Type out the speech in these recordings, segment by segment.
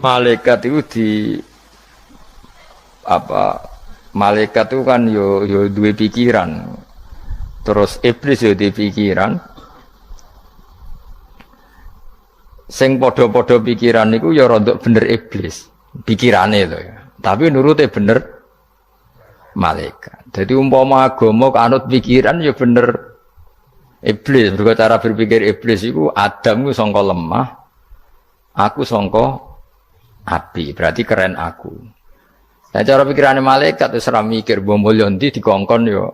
Malaikat itu di apa? Malaikat itu kan yo duwe pikiran. Terus iblis yo duwe pikiran. Sing padha-padha pikiran niku ya rada bener iblis. Pikirane lho ya. Tapi nurute bener malaikat. Jadi umpama agama kanut pikiran ya bener iblis. Mergo cara berpikir iblis iku Adam ku sangka lemah, aku sangka api. Berarti keren aku. Nah cara pikirane malaikat wis ora mikir mbok mulya ndi dikongkon ya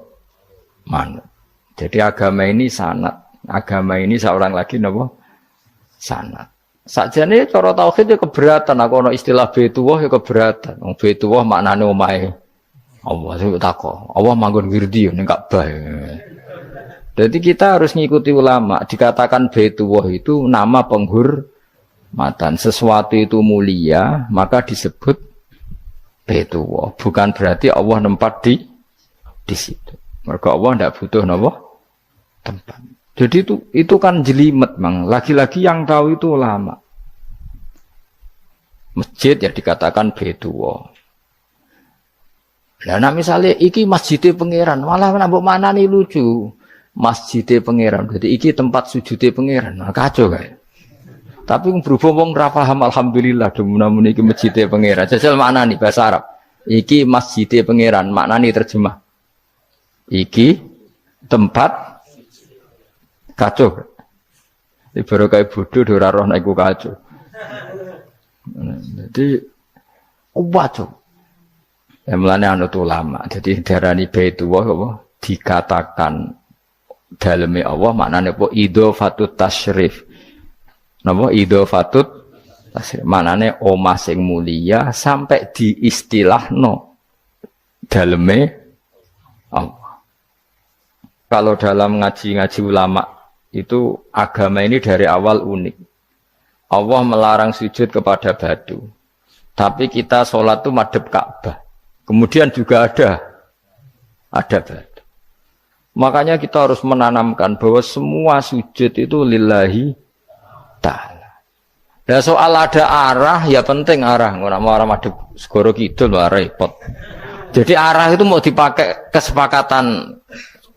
manut. Jadi agama ini sanad. Agama ini seorang lagi napa? Sanad. Sakjane cara tauhid ya keberatan, aku ana istilah Baitullah ya keberatan. Wong Baitullah maknane omahe Allah sing takok. Allah manggon wirdi ning Ka'bah. Jadi kita harus ngikuti ulama. Dikatakan Baitullah itu nama penghormatan. Sesuatu itu mulia, maka disebut Baitullah. Bukan berarti Allah nempat di situ. Mergo Allah ndak butuh napa? Tempat. Jadi itu kan jelimet, Mang. Lagi-lagi yang tahu itu ulama. Masjid ya dikatakan Baitullah. Nah misalnya iki masjidnya pangeran, malah nak mbok manani lucu. Masjidnya pangeran. Jadi iki tempat sujudnya pangeran. Nah, kacau kae. Tapi berhubung wong ra paham alhamdulillah demun iki masjidnya pangeran. Jajal maknani bahasa Arab. Iki masjidnya pangeran, maknani terjemah. Iki tempat kacau. Baru kayak bodoh ora roh nek iku kacau. Jadi kacau. Ya mulane anut ulama. Jadi darani Baitullah apa dikatakan daleme Allah maknane apa idhofatut tasyrif. Napa idhofatut tasyrif maknane omah sing mulia sampai diistilahno daleme Allah. Kalau dalam ngaji-ngaji ulama itu agama ini dari awal unik. Allah melarang sujud kepada batu. Tapi kita sholat itu madhep Ka'bah. Kemudian juga ada batu. Makanya kita harus menanamkan bahwa semua sujud itu lillahi ta'ala. Dan soal ada arah, ya penting arah. Nggak mau arah madhep segoro kidul, repot. Jadi arah itu mau dipakai kesepakatan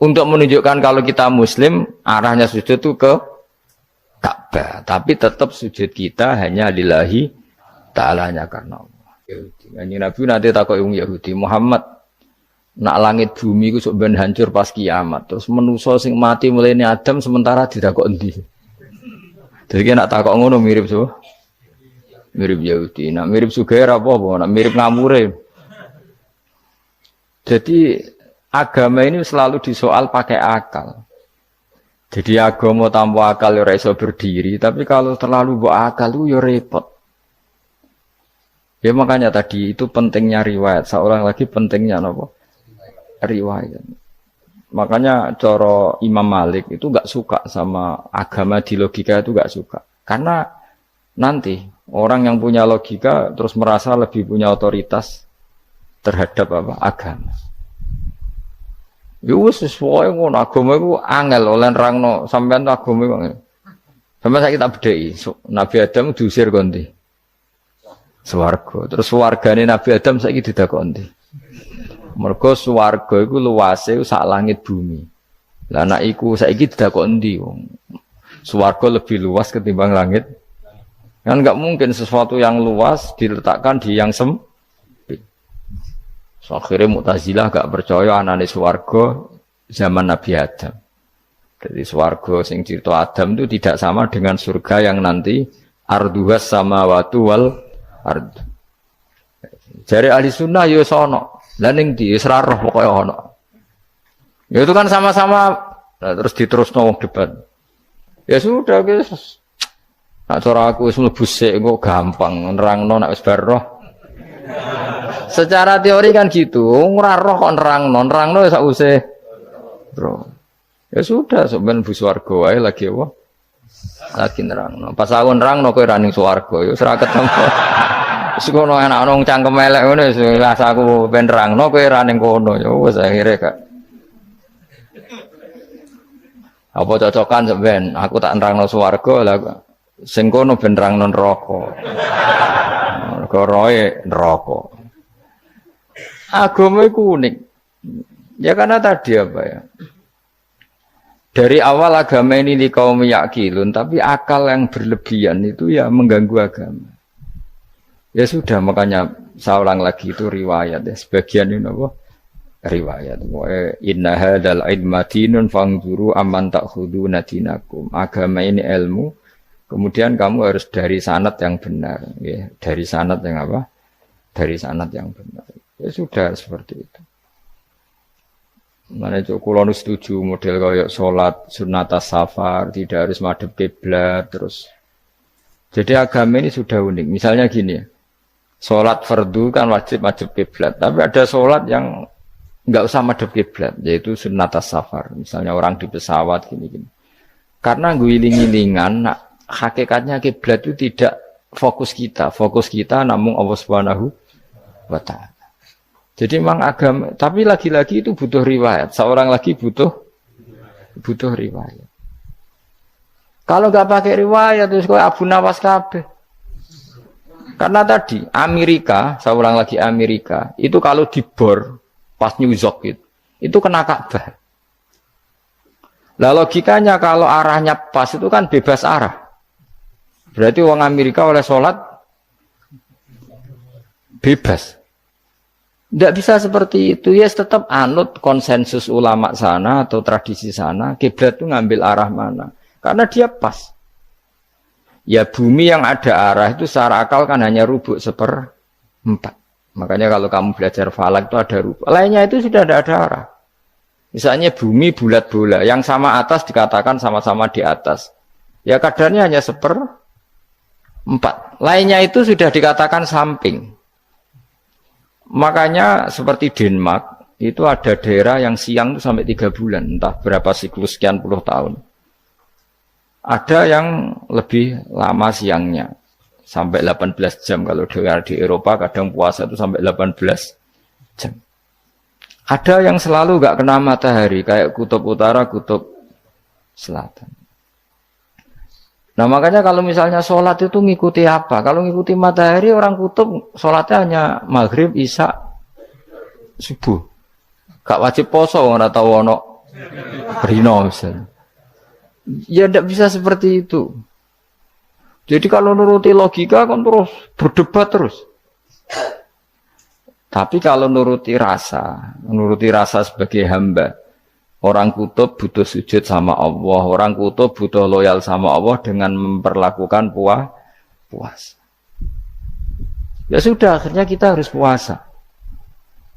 untuk menunjukkan kalau kita muslim, arahnya sujud itu ke Ka'bah. Tapi tetap sujud kita hanya lillahi ta'alanya karena Allah. Kanjeng Nabi nanti takut yang Yahudi, Muhammad nak langit bumi itu sok ben hancur pas kiamat. Terus manusa sing mati mulai Adam sementara ditakok endi. Jadi nak takok ngono mirip so. Mirip Yahudi. Nak mirip Sugair apa? Nak mirip ngamure. Jadi agama ini selalu disoal pakai akal. Jadi agama tanpa akal ya iso berdiri, tapi kalau terlalu bawa akal itu ya repot. Ya makanya tadi itu pentingnya riwayat. Seorang lagi pentingnya apa? Riwayat. Makanya coro Imam Malik itu enggak suka sama agama di logika itu enggak suka. Karena nanti orang yang punya logika terus merasa lebih punya otoritas terhadap apa? Agama. Yo wis sesuai ngono agama iku angel oleh nerangno sampean agama iku. Sampeyan saiki tak bedheki, Nabi Adam diusir kondi. Swarga. Terus swargane Nabi Adam saiki didakok ndi? Mergo swarga iku luase sak langit bumi. Lah nek iku saiki didakok ndi wong? Swarga lebih luas ketimbang langit. Kan enggak mungkin sesuatu yang luas diletakkan di yang sempit. So, akhirnya Mu'tazilah gak percaya anane swarga zaman Nabi Adam. Jadi swarga sing cerita Adam itu tidak sama dengan surga yang nanti arduhas samawati wal ard. Jare ahli sunnah ya sono. Lah ning ndi wis ra roh pokoke ono. Ya itu kan sama-sama terus diterusno wong debat. Ya sudah guys. Nak cara aku wis mlebu sik kok gampang nerangno nek wis bar roh. Secara teori kan gitu, ora roh kok nerangno sak usih. Bro. Ya sudah, sampeyan bu swarga wae lagi apa? Lagi nerangno. Pas aku nerangno kowe ra ning swarga, ya ora ketemu. Wis ngono enak nang cangkem elek ngono wis aku ben nerangno kowe ra ning kono, ya wis akhire gak. Apa cocokan sampeyan? Aku tak nerangno swarga lah sing kono ben nerangno neraka. Roe neraka. Agama itu unik. Ya karena tadi apa ya? Dari awal agama ini di kaum yakilun, tapi akal yang berlebihan itu ya mengganggu agama. Ya sudah, makanya saya ulang lagi itu riwayat ya. Sebagian ini apa? Riwayat. Inna hadzal ilma dinun fangzuru amman ta'khuduna dinakum. Agama ini ilmu. Kemudian kamu harus dari sanad yang benar, ya. Dari sanad yang apa? Dari sanad yang benar. Ya sudah seperti itu. Mana itu kulon setuju model kayak sholat sunnatas safar tidak harus madhep kiblat terus. Jadi agama ini sudah unik. Misalnya gini ya, sholat fardu kan wajib madhep kiblat, tapi ada sholat yang nggak usah madhep kiblat, yaitu sunnatas safar. Misalnya orang di pesawat gini-gini. Karena guling-gilingan, hakikatnya kiblat itu tidak fokus kita namun Allah Subhanahu wa Ta'ala. Jadi memang agama, tapi lagi-lagi itu butuh riwayat. Seorang lagi butuh riwayat. Kalau nggak pakai riwayat terus kayak Abu Nawas kabeh. Karena tadi Amerika, seorang lagi Amerika, itu kalau dibor pas New York itu kena Ka'bah. Lah logikanya kalau arahnya pas itu kan bebas arah. Berarti orang Amerika oleh sholat bebas. Tidak bisa seperti itu, ya tetap anut konsensus ulama sana atau tradisi sana, kiblat itu ngambil arah mana. Karena dia pas. Ya bumi yang ada arah itu secara akal kan hanya rubuk 1/4. Makanya kalau kamu belajar falak itu ada rubuk. Lainnya itu sudah ada arah. Misalnya bumi bulat bola, yang sama atas dikatakan sama-sama di atas. Ya kadarnya hanya 1/4. Lainnya itu sudah dikatakan samping. Makanya seperti Denmark, itu ada daerah yang siang itu sampai 3 bulan, entah berapa siklus sekian puluh tahun. Ada yang lebih lama siangnya, sampai 18 jam. Kalau di Eropa kadang puasa itu sampai 18 jam. Ada yang selalu nggak kena matahari, kayak kutub utara, kutub selatan. Nah makanya kalau misalnya sholat itu ngikuti apa? Kalau ngikuti matahari, orang kutub sholatnya hanya maghrib, isya, subuh. Gak wajib poso, orang tahu ono rino misalnya. Ya tidak bisa seperti itu. Jadi kalau nuruti logika kan terus berdebat terus. Tapi kalau nuruti rasa sebagai hamba, orang kutub butuh sujud sama Allah, orang kutub butuh loyal sama Allah dengan memperlakukan puasa. Ya sudah, akhirnya kita harus puasa.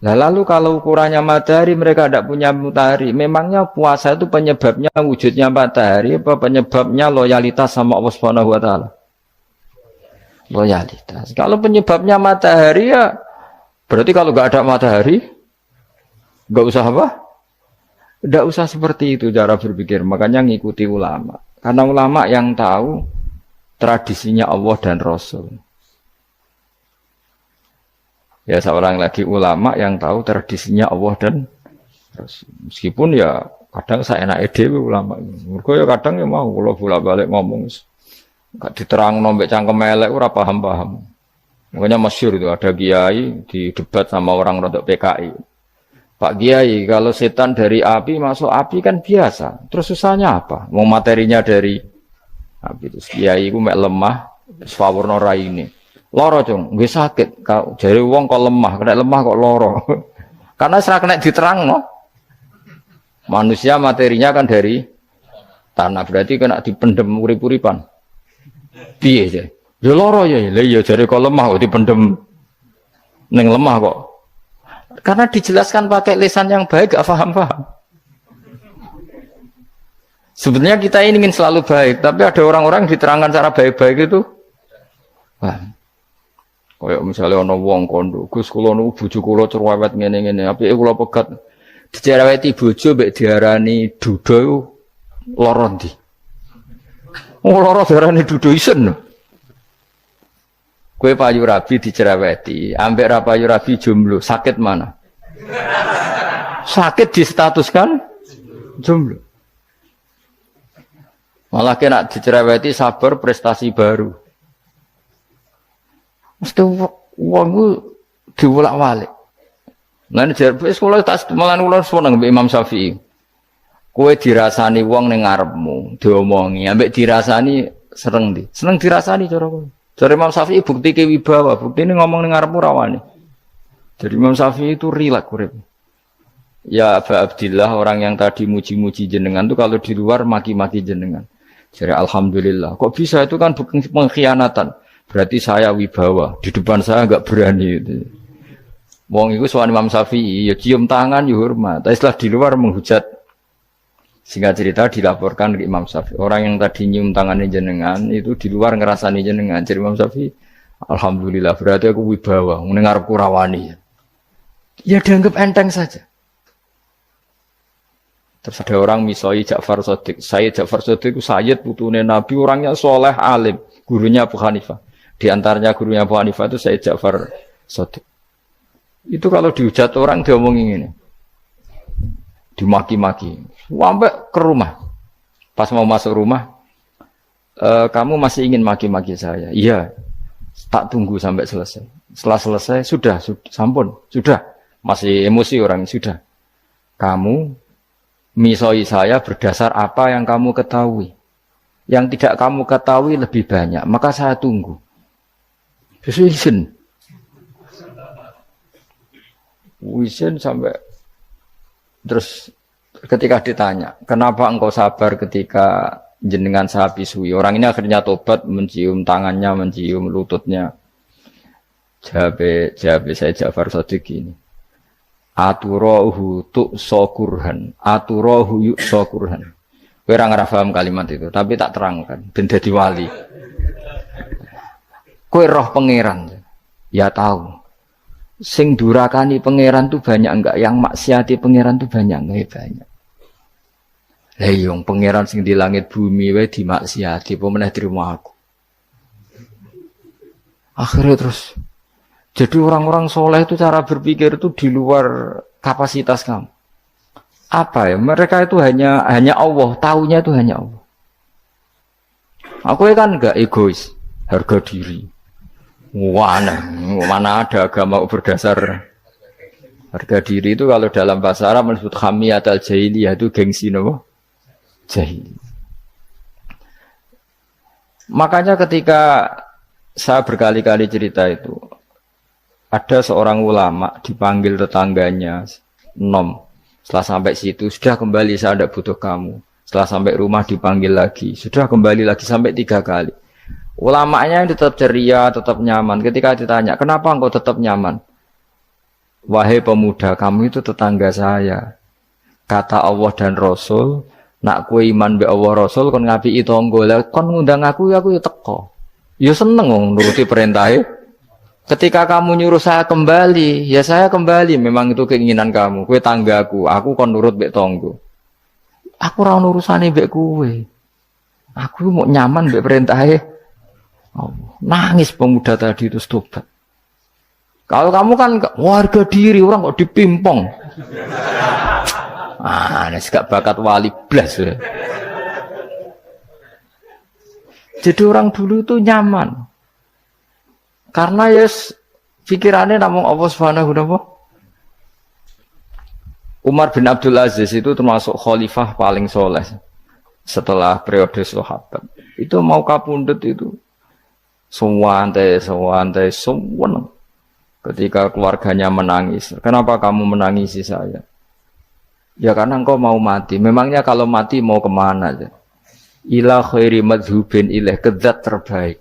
Nah, lalu kalau ukurannya matahari, mereka tidak punya matahari. Memangnya puasa itu penyebabnya wujudnya matahari, apa penyebabnya loyalitas sama Allah Subhanahu wa Ta'ala? Loyalitas. Kalau penyebabnya matahari ya, berarti kalau nggak ada matahari, nggak usah apa? Tidak usah seperti itu cara berpikir. Makanya ngikuti ulama. Karena ulama yang tahu tradisinya Allah dan Rasul. Ya seorang lagi ulama yang tahu tradisinya Allah dan Rasul. Meskipun ya kadang saya enak dewe ulama. Mergo ya kadang ya mau kalau bolak-balik ngomong gak diterang nombek cangkem elek ora paham-paham. Makanya masyhur itu ada kiai di debat sama orang rodok PKI. Pak Kiai, kalau setan dari api masuk api kan biasa. Terus susahnya apa? Mau materinya dari api itu. Kiai ku mek lemah, sawurna raine. Loro cung, nggih sakit. Jare wong kok lemah, kena lemah kok loro. Karena serak kena diterangno. Manusia materinya kan dari tanah, berarti kena dipendem urip-uripan. Piye ya? Ya loro ya, lha ya jare kok lemah kok dipendem ning lemah kok. Karena dijelaskan pakai lisan yang baik, gak paham-paham. Sebenarnya kita ini ingin selalu baik, tapi ada orang-orang diterangkan cara baik-baik itu. Paham. Kayak misalnya ana wong kondo, Gus kula niku bojo kula cerewet ngene-ngene, apike kula pegat dicereweti bojo mbek diarani duda iku lara ndi? Oh lara diarani duda isen. Kowe payu rabi dicereweti, ambek ra payu rabi jomblo, sakit mana? Sakit distatuskan jomblo. Malah kena dicereweti sabar prestasi baru. Mesti wong ku diwolak-walik. Lan jar wis kula tak malan kula seneng mbek Imam Syafi'i. Kowe dirasani wong ning ngarepmu, diomongi, ambek dirasani seneng ndi? Seneng dirasani cara kowe. Cara Imam Syafi'i bukti ke wibawa, buktine ngomong ning ngarepmu rawani. Jadi Imam Syafi'i itu rileks urip. Ya Aba Abdillah, orang yang tadi muji-muji jenengan tuh kalau di luar maki-maki jenengan. Jadi alhamdulillah. Kok bisa itu kan bukan pengkhianatan. Berarti saya wibawa, di depan saya enggak berani gitu. Wong iku sowan Imam Syafi'i, ya cium tangan ya hormat. Tapi setelah di luar menghujat. Singkat cerita dilaporkan ke Imam Syafi'i. Orang yang tadi nyium tangannya jenengan itu di luar ngerasani jenengan. Jadi Imam Syafi'i, alhamdulillah berarti aku wibawa, mendengar kurawani. Ya dianggap enteng saja. Terus ada orang misoi Ja'far Shadiq. Sayyid Ja'far Shadiq itu Sayyid putune Nabi, orangnya soleh alim, gurunya Abu Hanifah. Di antaranya gurunya Abu Hanifah itu Sayyid Ja'far Shadiq. Itu kalau dihujat orang diomongin ini, dimaki-maki, sampai ke rumah. Pas mau masuk rumah, kamu masih ingin maki-maki saya? Iya, tak tunggu sampai selesai. Setelah selesai, sudah, sampun, sudah. Masih emosi orang, sudah. Kamu misoi saya berdasar apa yang kamu ketahui. Yang tidak kamu ketahui lebih banyak, maka saya tunggu. Izin. Izin sampai terus ketika ditanya, kenapa engkau sabar ketika jenengan saya pisui? Orang ini akhirnya tobat, mencium tangannya, mencium lututnya. Jawab saya Ja'far Shadiq ini. Aturahu tu'sokurhan, aturahu yu'sokurhan. Kowe ora ngrafaham kalimat itu, tapi tak terangkan ben dadi wali. Kowe roh pangeran. Ya tahu. Sing durakani pangeran tuh banyak enggak? Yang maksiati pangeran tuh banyak enggak? Banyak. Lah yo pangeran sing di langit bumi wae dimaksiati, apa meneh terima aku. Akhirnya terus jadi orang-orang soleh itu cara berpikir itu di luar kapasitas kamu. Apa ya? Mereka itu hanya Allah, taunya itu hanya Allah. Aku kan enggak egois, harga diri. Mana ada agama berdasar harga diri itu kalau dalam bahasa Arab disebut hamiyat al-jahiliyah itu gengsi nopo jahili. Makanya ketika saya berkali-kali cerita itu, ada seorang ulama dipanggil tetangganya, nom. Setelah sampai situ, sudah kembali saya tidak butuh kamu. Setelah sampai rumah dipanggil lagi, sudah kembali lagi sampai 3 kali. Ulamanya tetap ceria, tetap nyaman. Ketika ditanya, kenapa engkau tetap nyaman? Wahai pemuda, kamu itu tetangga saya. Kata Allah dan Rasul, nak kue iman be Allah Rasul, kon ngapi itu tangga, kon ngundang aku ya teko. Ya seneng nuruti perintahnya. Ketika kamu nyuruh saya kembali, ya saya kembali. Memang itu keinginan kamu. Kue tanggaku, aku kon nurut be tangga. Aku ora urusane be kue. Aku mau nyaman be perintahnya. Oh, nangis pemuda tadi itu tobat. Kalau kamu kan warga diri, orang kok dipimpong. Nes gak bakat wali blas ya. Jadi orang dulu itu nyaman. Karena yes pikirannya namung Allah Subhanahu wa ta'ala. Umar bin Abdul Aziz itu termasuk khalifah paling soleh setelah periode sahabat. Itu mau kapundhut itu santai. Ketika keluarganya menangis, kenapa kamu menangisi saya? Ya karena engkau mau mati. Memangnya kalau mati mau kemana aja? Ila khairi madhubin ilaih, ke zat terbaik.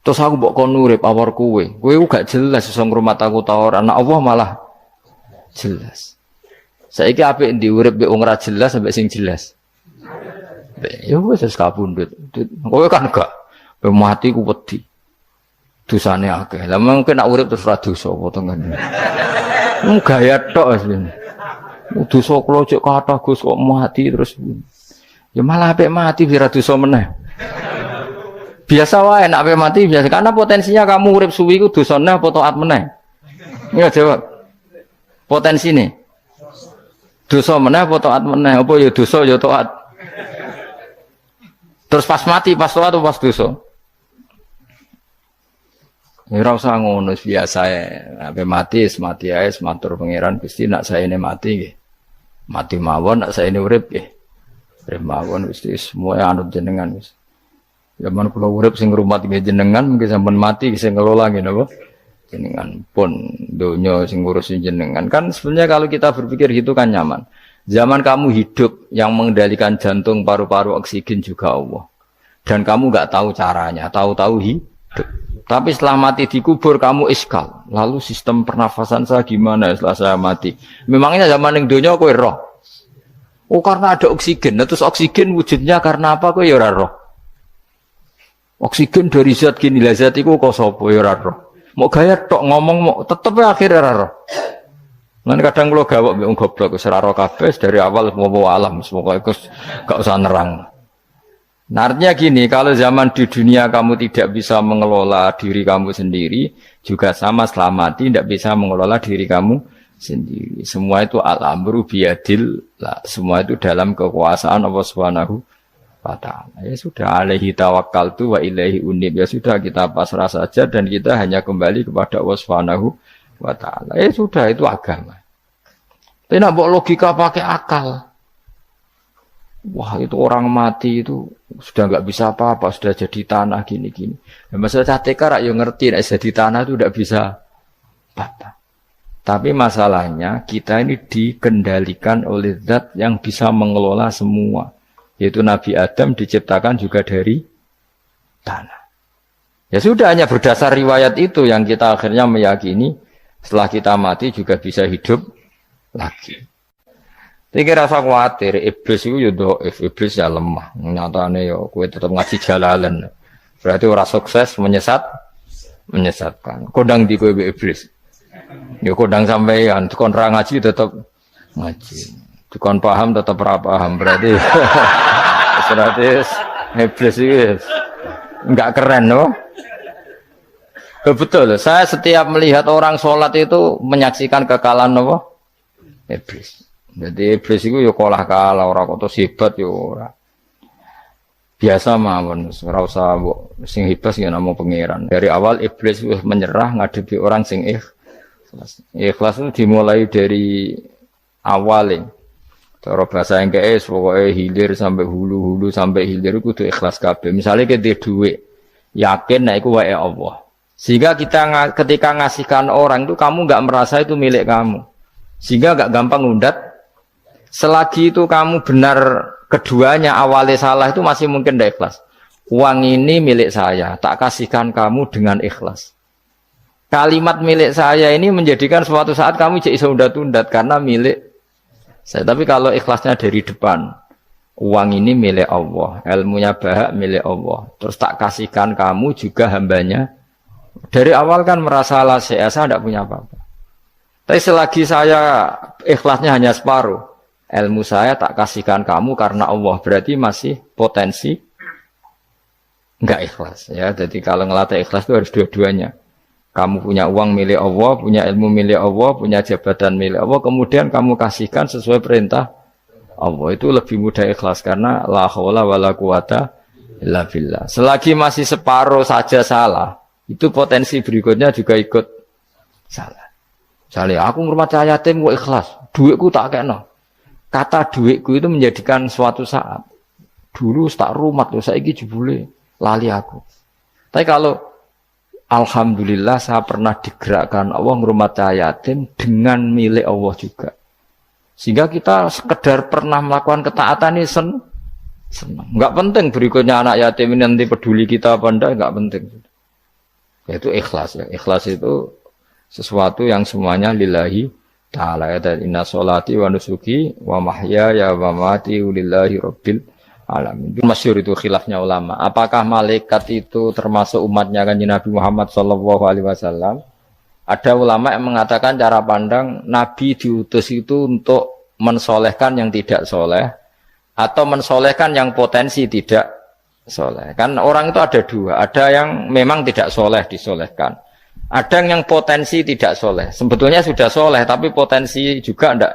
Terus aku mbok kon urip awar kowe gak jelas iso ngrumat aku ta ora. Anak Allah malah jelas. Saiki apik ndi urip mbek wong ora jelas sampai sing jelas. Ya wis kapundhut. Kowe kan gak mati ku wedi. Dosane akeh. Lah mungkin nek urip terus ora dosa apa to ngene. Gaya tok asline. Dosa kula cek kathah Gus kok mati terus. Ya malah apik mati biar dosa meneh. Biasa wae nek apik mati biasa karena potensinya kamu urip suwi ku dosane apa taat meneh. Ya jawab. Potensine. Dosa meneh apa taat meneh? Apa ya dosa ya taat. Terus pas mati, pas taat atau pas dosa? Ya ora usah ngono biasa ya. Ape mati ae matur pangeran Gusti nak saene mati nggih. Mati mawon nak saene urip nggih. Urip mawon Gusti semua anut jenengan wis. Zaman kula urip sing ngrumat nggih jenengan mungkin sampean mati sing ngelola nggih napa? Jenengan pun donya sing ngurusin jenengan. Kan sebenarnya kalau kita berpikir gitu kan nyaman. Zaman kamu hidup yang mengendalikan jantung, paru-paru, oksigen juga Allah. Dan kamu enggak tahu caranya, tahu-tahu hidup. Tapi setelah mati dikubur kamu iskal. Lalu sistem pernafasan saya gimana setelah saya mati? Memangnya zaman yang dunia kowe roh. Oh karena ada oksigen. Nah, terus oksigen wujudnya karena apa kowe ya ora roh. Oksigen dari zat gini lah zat iku kok sapa ya ora roh. Mau gaya tok ngomong mau tetep akhirnya ora roh. Lan kadang kula gawok mbek wong goblok wis ora roh kabeh dari awal semua alam semoga iku gak usah nerang. Nah, artinya gini, kalau zaman di dunia kamu tidak bisa mengelola diri kamu sendiri, juga sama setelah mati tidak bisa mengelola diri kamu sendiri. Semua itu al-amru biyadil, semua itu dalam kekuasaan Allah Subhanahu wa ta'ala. Ya sudah, alaihi tawakkaltu wa ilaihi unib. Ya sudah, kita pasrah saja dan kita hanya kembali kepada Allah Subhanahu wa ta'ala. Ya sudah, itu agama. Tapi nak bawa logika pakai akal. Wah itu orang mati itu sudah nggak bisa apa-apa, sudah jadi tanah gini-gini. Nah, masalah catekar rak yo ngerti, nek jadi tanah itu tidak bisa apa. Tapi masalahnya kita ini dikendalikan oleh zat yang bisa mengelola semua. Yaitu Nabi Adam diciptakan juga dari tanah. Ya sudah hanya berdasar riwayat itu yang kita akhirnya meyakini setelah kita mati juga bisa hidup lagi. Iki rasa khawatir, iblis itu ya dhaif, iblis ya lemah. Nyatane ya kowe tetep ngaji jalalan. Berarti ora sukses menyesatkan. Kodang di kowe iblis. Ya kodang sampean, kon ra ngaji tetep ngaji. Kon paham tetep ora paham. Berarti iblis itu enggak keren loh. Betul, saya setiap melihat orang sholat itu menyaksikan kekalahan apa? Iblis. Jadi iblis itu ya kalah ora kok hebat ya ora. Biasa mawon, ora usah sing hebat ya namung pangeran. Dari awal iblis wis menyerah ngadepi orang sing ikhlas. Ikhlas itu dimulai dari awal. Cara bahasa Inggris pokoke hilir sampai hulu sampai hilir kudu ikhlas kabeh. Misale ke dhuwit, yakin nek iku wae Allah. Sehingga kita ketika ngasihkan orang itu kamu enggak merasa itu milik kamu. Sehingga enggak gampang ngundat. Selagi itu kamu benar keduanya awalnya salah itu masih mungkin tidak ikhlas. Uang ini milik saya, tak kasihkan kamu dengan ikhlas. Kalimat milik saya ini menjadikan suatu saat kamu jadi undat-undat karena milik saya. Tapi kalau ikhlasnya dari depan, uang ini milik Allah, ilmunya bahak milik Allah. Terus tak kasihkan kamu juga hambanya. Dari awal kan merasa saya tidak punya apa-apa. Tapi selagi saya ikhlasnya hanya separuh. Ilmu saya tak kasihkan kamu karena Allah, berarti masih potensi enggak ikhlas ya. Jadi kalau ngelatih ikhlas itu harus dua-duanya. Kamu punya uang milik Allah, punya ilmu milik Allah, punya jabatan milik Allah, kemudian kamu kasihkan sesuai perintah Allah, itu lebih mudah ikhlas karena la haula wala quwata illa billah. Selagi masih separuh saja salah, itu potensi berikutnya juga ikut salah. Misalnya aku ngurmat yatim kok ikhlas, duitku tak kena. Kata duitku itu menjadikan suatu saat. Dulu tak rumat loh, saiki jebule lali aku. Tapi kalau alhamdulillah saya pernah digerakkan Allah ngurmat yatim dengan milik Allah juga. Sehingga kita sekedar pernah melakukan ketaatan ini senang. Enggak penting berikutnya anak yatim ini nanti peduli kita apa enggak, enggak penting. Yaitu ikhlas ya. Ikhlas itu sesuatu yang semuanya lillahi ta'ala. Ya, inna sholati wa nusuki wa mahyaya wa mamati lillahi rabbil alamin. Itu masyhur itu khilafnya ulama. Apakah malaikat itu termasuk umatnya Kanjeng Nabi Muhammad sallallahu alaihi wasallam? Ada ulama yang mengatakan cara pandang Nabi diutus itu untuk mensolehkan yang tidak soleh atau mensolehkan yang potensi tidak soleh. Kan orang itu ada dua. Ada yang memang tidak soleh disolehkan. Ada yang potensi tidak soleh. Sebetulnya sudah soleh, tapi potensi juga tidak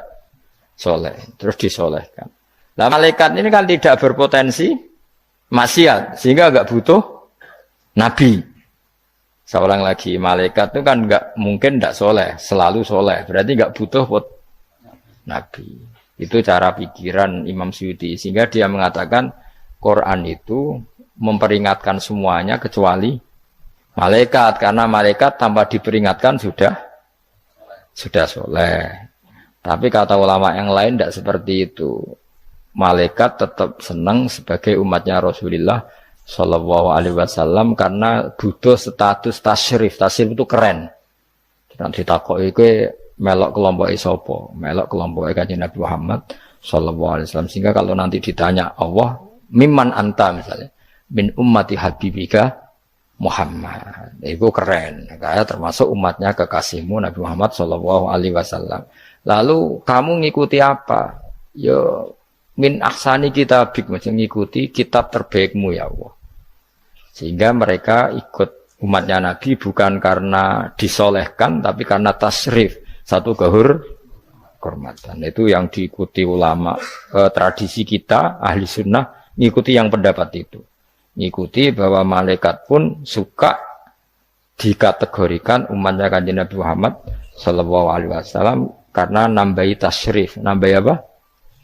soleh. Terus disolehkan. Nah malaikat ini kan tidak berpotensi maksiat. Sehingga agak butuh Nabi. Seorang lagi, malaikat itu kan nggak mungkin nggak soleh, selalu soleh. Berarti nggak butuh nabi. Itu cara pikiran Imam Suyuti. Sehingga dia mengatakan Quran itu memperingatkan semuanya kecuali malaikat. Karena malaikat tanpa diperingatkan sudah soleh. Tapi kata ulama yang lain tidak seperti itu. Malaikat tetap senang sebagai umatnya Rasulullah Shallallahu Alaihi Wasallam karena butuh status tasyrif. Tasyrif itu keren. Nanti takok itu melok kelompok isopo, melok kelompok kanjeng Nabi Muhammad Shallallahu Alaihi Wasallam. Sehingga kalau nanti ditanya Allah, mimman anta misalnya, min ummati habibika Muhammad, itu keren. Kayak termasuk umatnya kekasihmu Nabi Muhammad Shallallahu Alaihi Wasallam. Lalu kamu ngikuti apa? Yo min ahsani kitabik, macam ngikuti kitab terbaikmu ya Allah. Sehingga mereka ikut umatnya Nabi bukan karena disolehkan, tapi karena tasrif, satu kehormatan. Itu yang diikuti ulama. Tradisi kita ahli sunnah ngikuti yang pendapat itu. Ngikuti bahwa malaikat pun suka dikategorikan umatnya kanjeng Nabi Muhammad Sallallahu Alaihi Wasallam karena nambahi tasrif. Nambahi apa?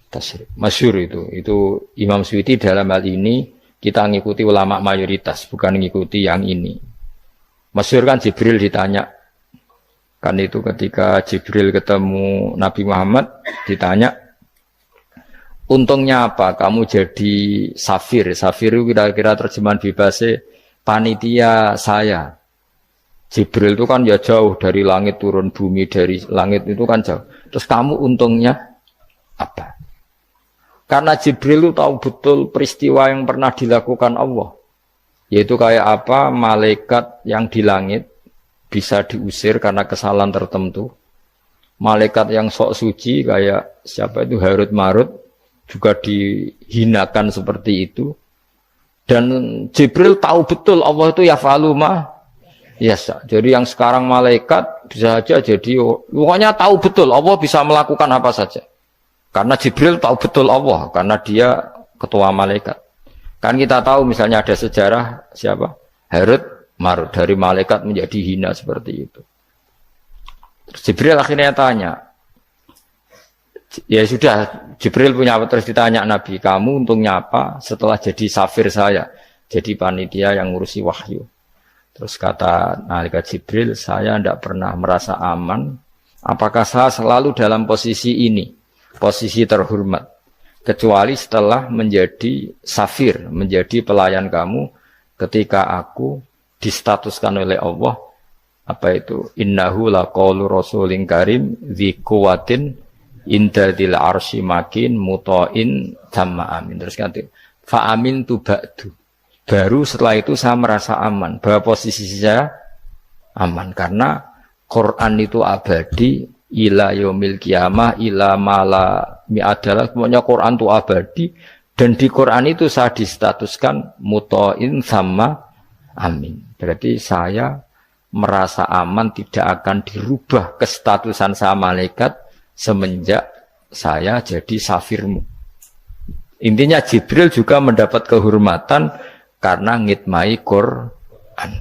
Tasrif. Masyhur itu Imam Suyuti dalam hal ini kita ngikuti ulama mayoritas, bukan ngikuti yang ini. Masyhur kan Jibril ditanya, kan itu ketika Jibril ketemu Nabi Muhammad ditanya, untungnya apa kamu jadi safir? Safir itu kira-kira terjemahan bebasnya panitia saya. Jibril itu kan ya jauh dari langit turun bumi, dari langit itu kan jauh. Terus kamu untungnya apa? Karena Jibril itu tahu betul peristiwa yang pernah dilakukan Allah. Yaitu kayak apa malaikat yang di langit bisa diusir karena kesalahan tertentu. Malaikat yang sok suci kayak siapa itu Harut Marut juga dihinakan seperti itu. Dan Jibril tahu betul Allah itu yaf'alu ma yasha. Jadi yang sekarang malaikat bisa saja jadi pokoknya tahu betul Allah bisa melakukan apa saja. Karena Jibril tahu betul Allah, karena dia ketua malaikat. Kan kita tahu misalnya ada sejarah siapa? Harut Marut, dari malaikat menjadi hina seperti itu. Terus Jibril akhirnya tanya, ya sudah, Jibril punya apa? Terus ditanya Nabi, kamu untungnya apa setelah jadi safir saya, jadi panitia yang ngurusi wahyu. Terus kata malaikat Jibril, saya tidak pernah merasa aman. Apakah saya selalu dalam posisi ini, posisi terhormat, kecuali setelah menjadi safir, menjadi pelayan kamu, ketika aku distatuskan oleh Allah, apa itu? Innahu laqaulu rasulin karim dzi quwwatin inda dzil arsy makin muta'in tamma amin. Terus kata fa amin tu ba'du. Baru setelah itu saya merasa aman, bahwa posisi saya aman karena Quran itu abadi ila yaumil qiyamah ila mala mi'adalah. Pokoknya Quran itu abadi dan di Quran itu saya distatuskan muta'in sama amin. Berarti saya merasa aman, tidak akan dirubah kestatusan saya malaikat semenjak saya jadi safirmu. Intinya Jibril juga mendapat kehormatan karena ngitmai Quran.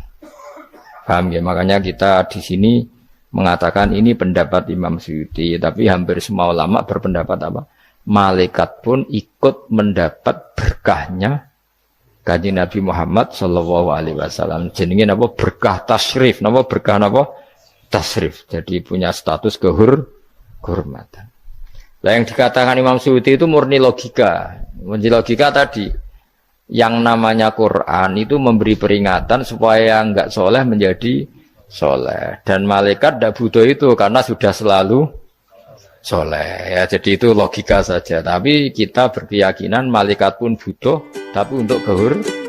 Paham ya? Makanya kita di sini mengatakan ini pendapat Imam Suyuti, tapi hampir semua ulama berpendapat apa? Malaikat pun ikut mendapat berkahnya kanjeng Nabi Muhammad Shallallahu Alaihi Wasallam. Jenenge napa berkah tasrif, napa berkah napa tasrif. Jadi punya status kehormatan. Nah, yang dikatakan Imam Suyuti itu murni logika. Murni logika tadi, yang namanya Quran itu memberi peringatan supaya enggak soleh menjadi soleh, dan malaikat tidak butuh itu karena sudah selalu soleh ya. Jadi itu logika saja, tapi kita berkeyakinan malaikat pun butuh, tapi untuk kehormatan.